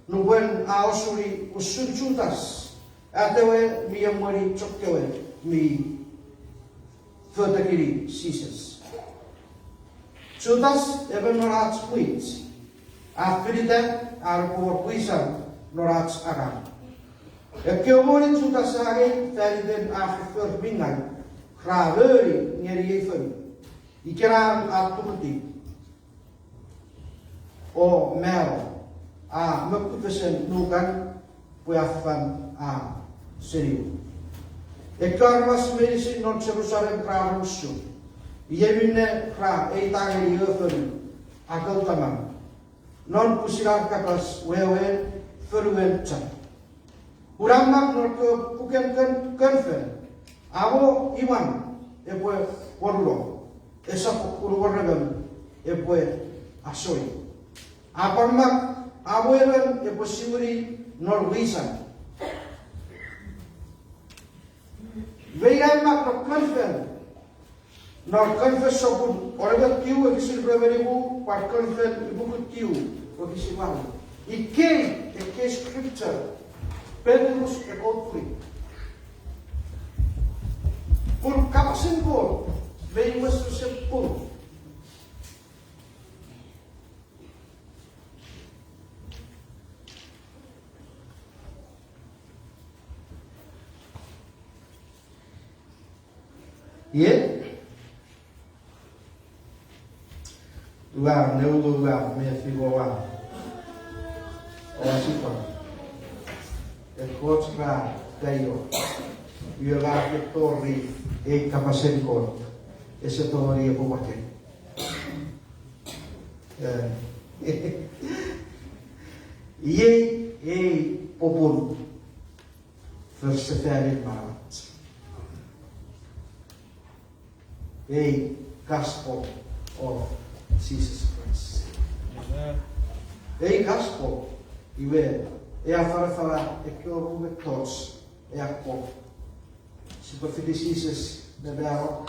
Nubuan a osuri usunchutas. Atewe mi amori choktewe mi fotakiri sises. Chutas even norats puits. A frida a por puisan norats aram. E que omori chutas age feriden a verbingan. Graveri ngeri even. Ikeraan a turuti o mel a mekutesen nukan puafan a seriu. E karmas medicine non Jerusalem krarusu. Yemine kra e tangeri öferi a kautaman. Non pusirar kapas wewe feruen chan. Uramak norko puken konfen. Abo iwan e pue porulo. Esa uruguayan e pue asoi. Aparmak abuelan e posibri norwisan. Vegan mak no confen. Nor confen sopun oragat kiu e kisil breveribu par confen e bukut kiu o kisimal. E que scripture Petrus e outri. Por capasin por veio nuestro sepulcro. E lugar, meu lugar, minha filha lá. Ou assim para. É corte para daio. E o lugar que torre e capacidade corte. Essa teoria por bater. E popul verseferit marat. E gospel of Jesus Christ. E gospel iwe e a fara e que o rume todos e a pop. Se por Jesus na bela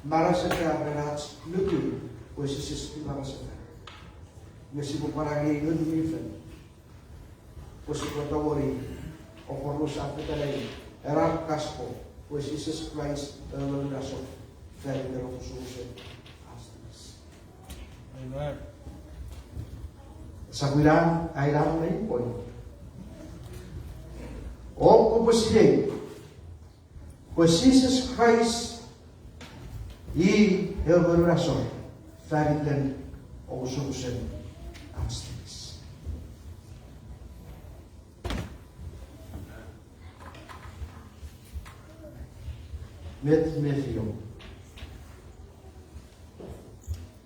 Marasaka berats lutu, pois isso é marasaka. Mas se for para alguém não me vê, pois se for tawari, ou por nos apetarei, era casco, pois isso é Christ não é só velho de novo sujo astas. Amen. Sabiran airam nem poi. O como se pois Jesus Christ e eu vou oração, faritan ou solução antes. Met filho,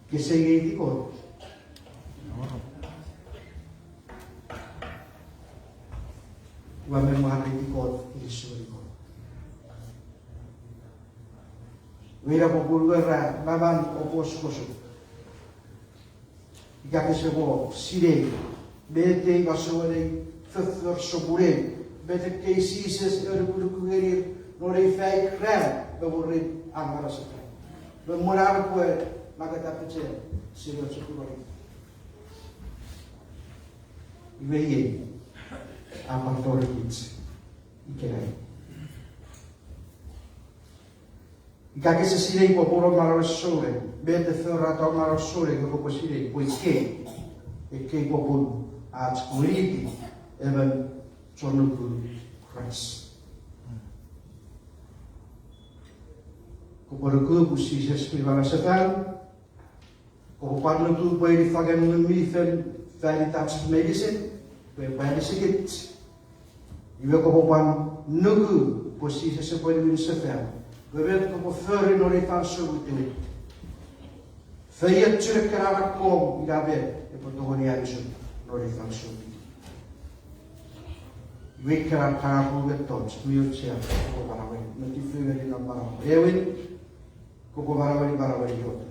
que segue de cor. O memória de cor e de cor. Vira populgar baban opos kosu. Ika que chegou sire, bete vasore, feffer sobure, bete que sises ergurguerir, norei fei crem, bevorri amara sefre. Bemorar poe, magata pece, sire sobure. Iwe apartore kids. Ikenai. Ikake se sire I popolo maro sole, be te whera tau maro sole ke koko sire, ko ike, e ke popolo a tikuiki, evan chonuku Christ. Ko poruku ku si se skrivana setan, ko parnuku po I fagen mi fen veritas medicine, pe medisikit. Iwe ko pan nuku po si se po I setan. We weten op een vuur nog niet van zo goed doen. Vijf terug naar kom, daar ben ik op de horizon nog niet van zo goed. We kunnen gaan hoe we tot muurtje op barawe, met die vuur in een barawe. Ewin, koko barawe jod.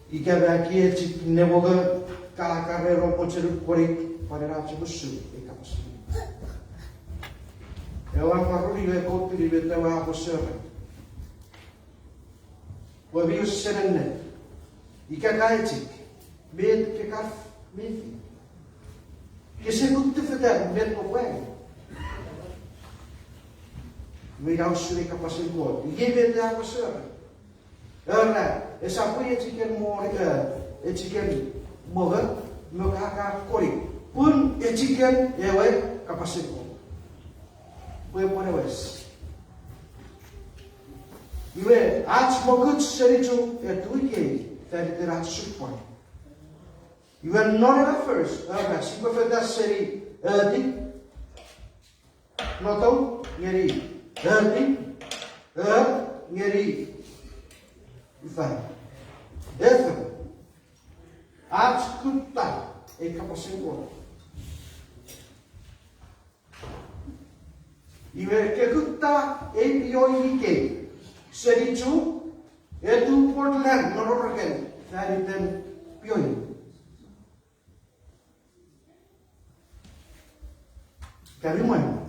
Ik heb hier het nevoge kalakare rompotje korik, waar je bezoek. Ik heb het. Ewan maruri we kopi di betawa ako sere. Wabi usenenne. Ika kaitik. Bed ke kaf mefi. Kese kutte feder bed po kweng. We nou sure kapasin ko. Ike bed ako sere. Erna, esa po chicken more chicken moga mukaka kori. Pun chicken ewe kapasin ko. Voy a poner eso. Y ve, ați măcut sericiu etuike, te rați supoi. Y ve, non era first, ăla, si pe feda seri, di, notau, ngeri, ngeri, ifan. Efe, ați cuta, e capasengo. Iwe ke kutta e pioike serichu e tu portland nororgen fariten pioi kariman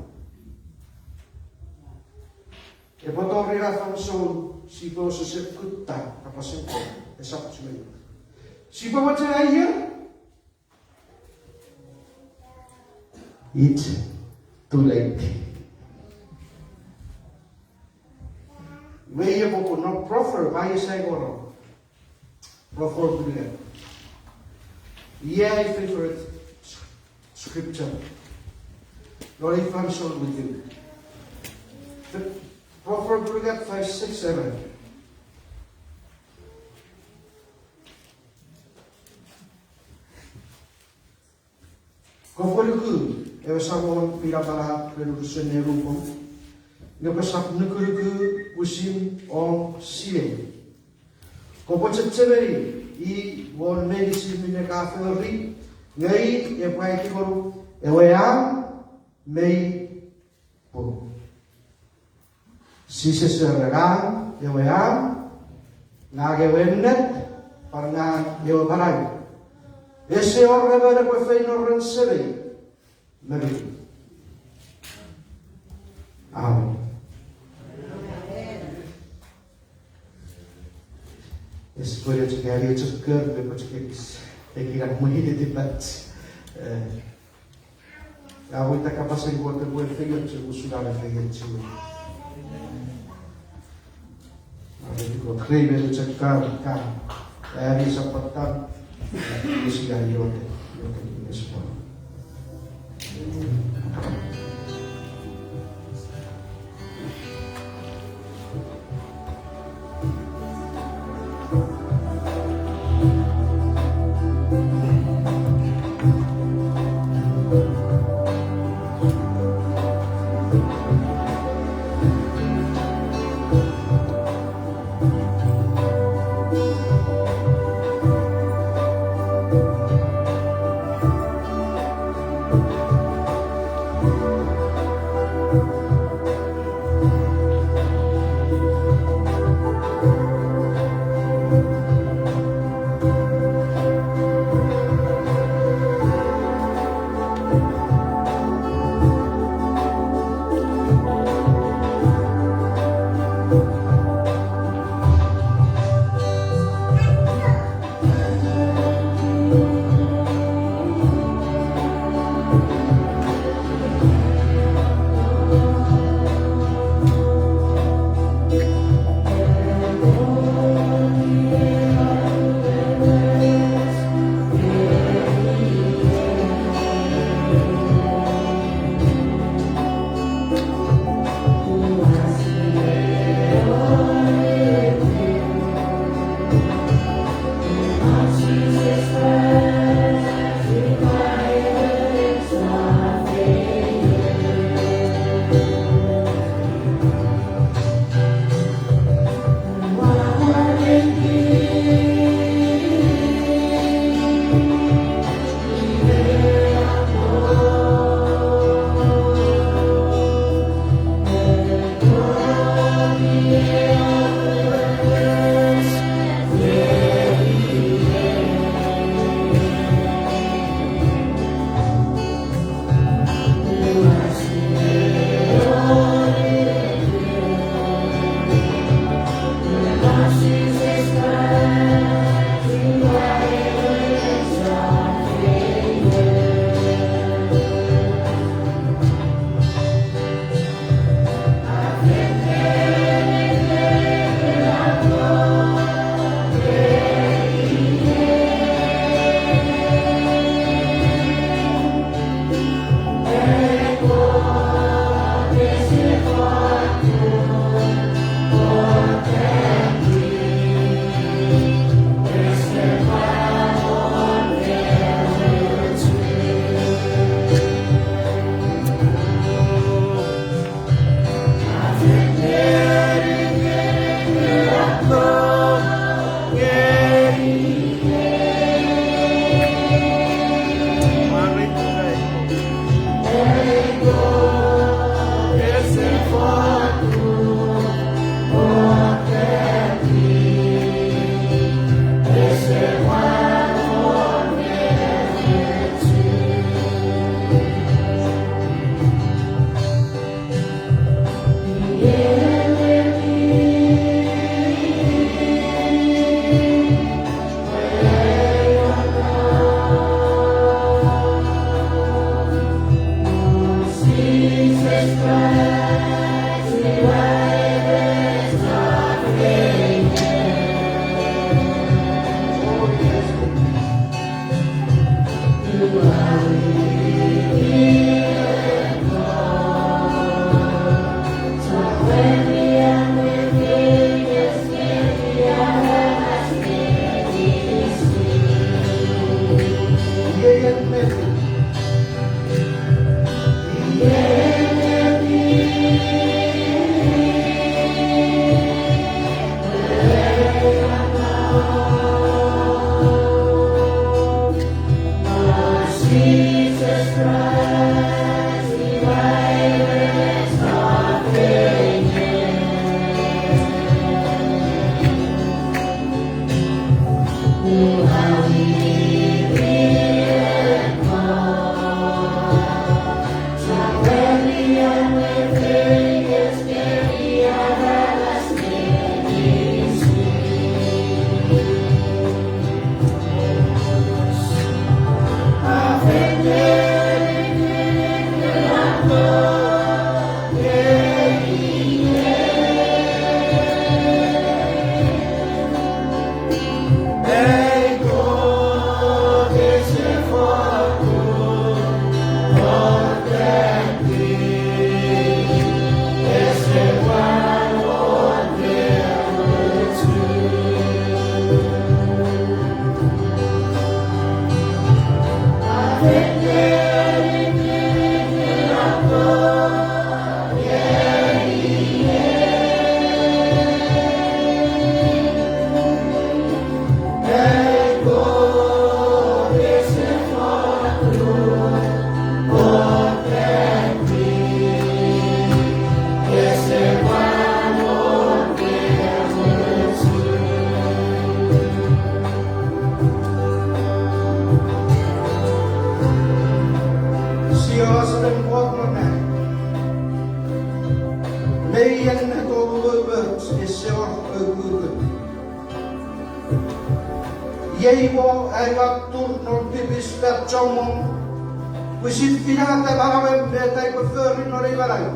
e potori ra famso si po se kutta kapasen ko e sapchme si po wacha aia it's too late. Wehe boku no profer vai sai goro. Profer bulia. Yeah, favorite scripture. Lord, if I'm short with you. Profer bulia 5, 6, 7. Koforiku, ewa sabon pirapala perusen nerupom. Nopasap nukuruku usim on sile. Kopocetseveri I won medicine in the cafe ngai e pai koro e wea mei po. Si se serragan e wea na ge wennet parna e parai. Ese orre vere pe feino rensevei. Meri. Amen. Escolha de galinha de campo, depois que eles têm que ir a corrida de bate. A muita capacidade de botar o efeito de buscar o efeito de a gente com creme de checar cá, é isso apontar esse galinhote, eu tenho que responder. Yeivo aiva turnon tivisper tjomon. Wisit finata varawen beta ipo förin och rivarai.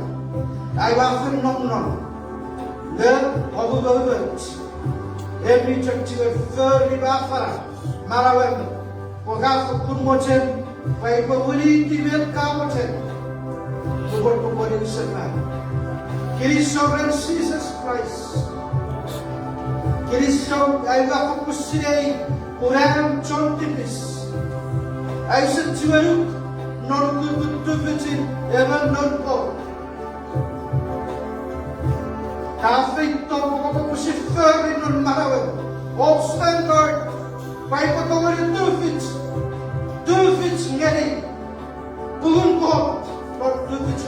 Aiva fennomnon. Le hovudet. Emi tjektiwe föri vafara. Marawen. Wagafa kunmoten. Waipo wuli tivet kamoten. Tugol kumorin seman. Kirisoren Jesus Christ. Kiriso aiva fokusirei. Kurang contipis. Aisyah jualuk non kutubitin evan non ko. Kafir to pokok musifir non marawen. Obstacle. Pai potong dufit ngeri. Bukan ko non dufit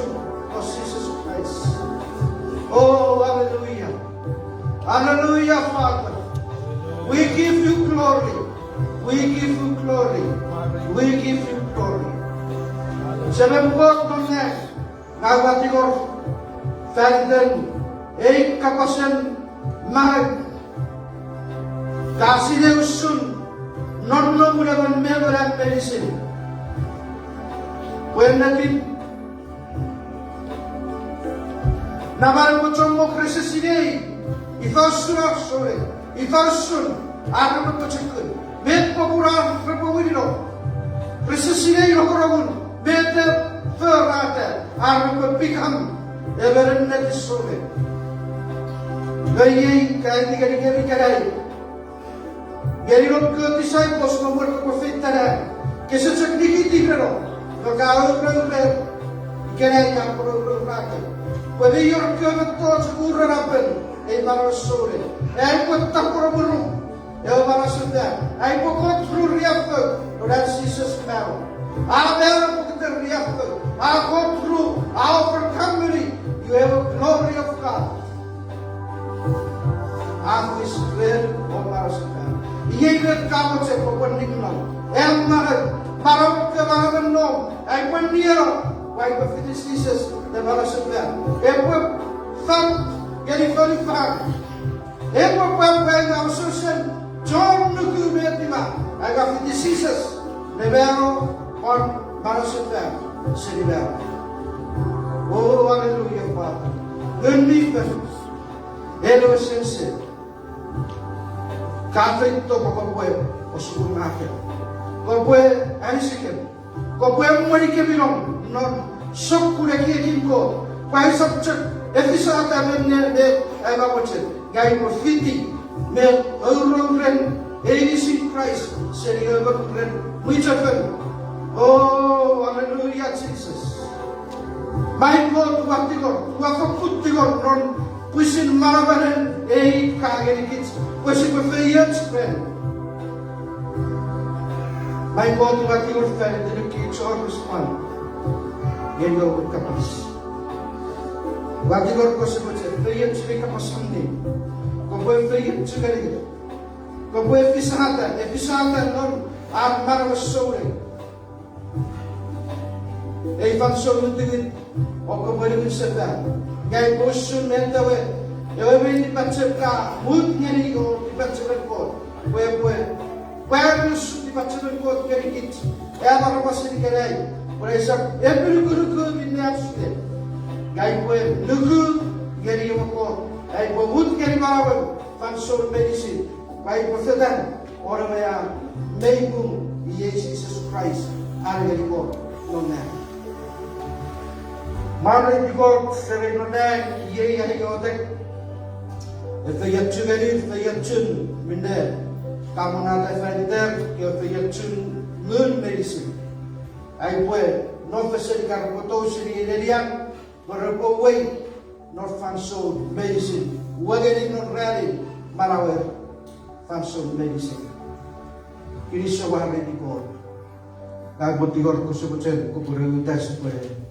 of Jesus Christ. Oh, hallelujah, hallelujah, Father. We give you glory. We give you glory. We give you glory. Sebempot nonne ngawatior ferden kapasen mag kasideusun nonno mudaban meberan medicine. Wennatin nabar mochommo krisesidei ifasura sore. Ifasun, aku bercakap, met popular berpawiro, presiden yang korban, met verrata, aku berpikam, everen net sore. Gaya kaya kadai, gaya lok ketisai pos nomor kefitara, kesejak dikit dikero, kalau berber, kadai yang berberapa, pada yang kebetul sekurang apa, malas sore. Ay po tapuraburu. Eu marasunda. Ay po kontru riafo. Lord Jesus now. Abel po kita riafo. A kontru. A overcoming. You have a glory of God. Ang Israel o marasunda. Iyegat kamo sa pagpanig lang. Ang marawag ka marawag nom. Ay paniro. Why po finis Jesus na marasunda. Ay po fang. Gani fang fang. Eko pampai na ususan John nuku betima. Aga Jesus nebero on marasunda sedibero. Oh, universos. Ele o sense. Kafei to pokokwe osukun akhir. Kopwe anisikem. Kopwe mori ke bilong non sok kure ki kimko. Pai sabchak efisa ta ne aba boche. Gai ko fiti me eurongren in Christ. Seri eurongren muichafen. Oh, hallelujah, Jesus. My God, what tigor non pusin marabanen kageni kits pusin ko feyat friend. My God, what tigor friend the kids or respond. Gendo kapas. What tigor ko se pusin feyat se kapas sandi. Ko feyat se gari. Ko efisata non marabas sore. Van zo'n dingen ook op de zetten. Jij moest zo'n mensen we. Je weet niet wat ze gaan. Moet je niet gaan. Die wat ze willen. Waar is die wat ze willen? Kijk iets. Ja, maar was het niet krijgen. Maar hij zegt, je moet gelukkig in de afstand. Jij moet lukken. Jij die ook. Hij moet geen bouwen van zo'n medicine. Maar je moet verder. Horen we aan. Meekomen. Jezus Christus. Aardig God. Amen. Mari digor serenodai ye yotek feyatchun minne kamuna ta fender yo feyatchun ngun medicine ai pue no feseri karboto siri elian berpo wei no fanso medicine wageni no reali malawer fanso medicine kini sawari digor kai botigor ko sebutse ko berutas pue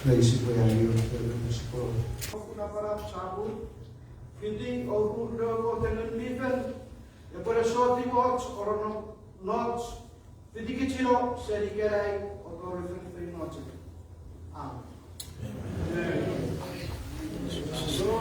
Praise the Lord. Kuna para sabun, hindi or ulo dengan nivel. Ya pada suatu watch or not, hindi kecil seri kerai atau referensi not. Amen.